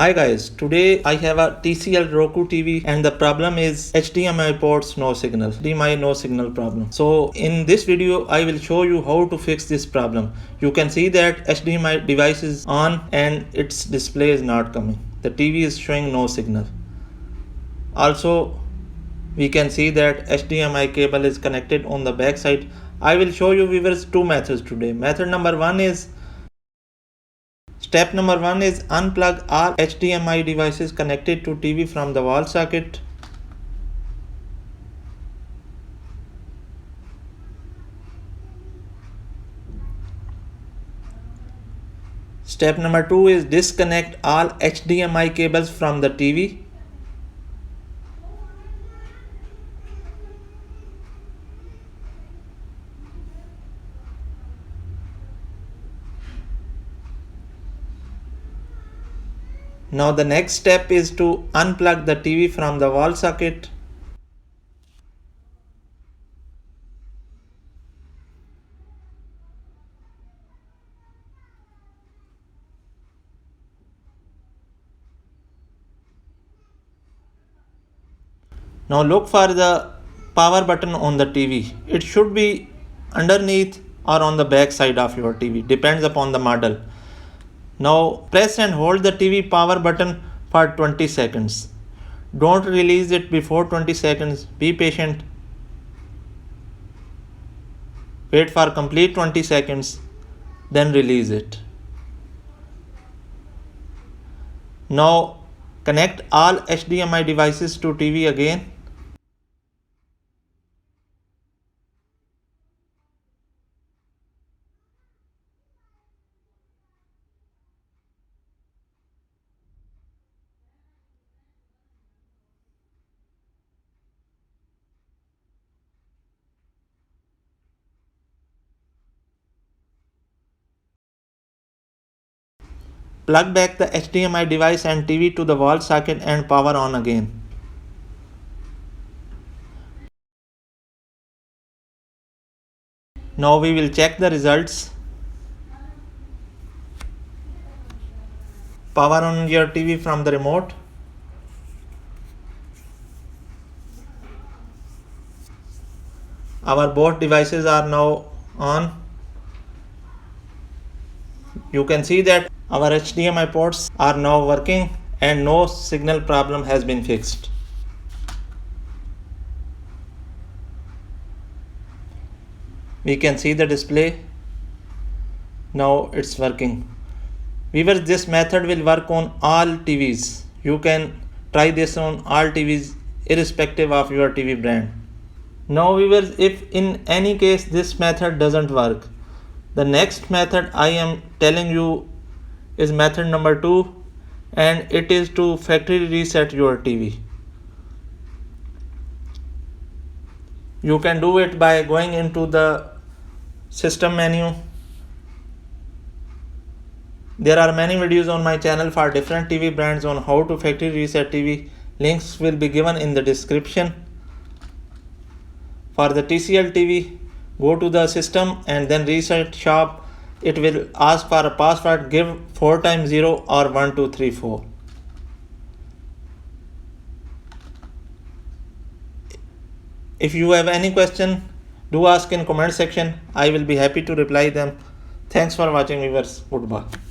Hi guys, today I have a TCL Roku TV and the problem is HDMI ports no signal, HDMI no signal problem. So in this video I will show you how to fix this problem. You can see that HDMI device is on and its display is not coming. The TV is showing no signal. Also we can see that HDMI cable is connected on the back side. I will show you viewers two methods today. Method number one is Step number 1 is unplug all HDMI devices connected to TV from the wall socket. Step number 2 is disconnect all HDMI cables from the TV. Now the next step is to unplug the TV from the wall socket. Now look for the power button on the TV. It should be underneath or on the back side of your TV, depends upon the model. Now press and hold the TV power button for 20 seconds. Don't release it before 20 seconds. Be patient. Wait for complete 20 seconds. Then release it. Now connect all HDMI devices to TV again. Plug back the HDMI device and TV to the wall socket and power on again. Now we will check the results. Power on your TV from the remote. Our both devices are now on. You can see that our HDMI ports are now working and no signal problem has been fixed. We can see the display. Now it's working. Viewers, this method will work on all TVs. You can try this on all TVs irrespective of your TV brand. Now viewers, if in any case this method doesn't work, the next method I am telling you is method number 2, and it is to factory reset your TV. You can do it by going into the system menu. There are many videos on my channel for different TV brands on how to factory reset TV. Links will be given in the description. For the TCL TV, go to the system and then reset shop. It will ask for a password. Give 4 times 0 or 1 2 3 4. If you have any question, do ask in comment section. I will be happy to reply them. Thanks for watching viewers. Goodbye.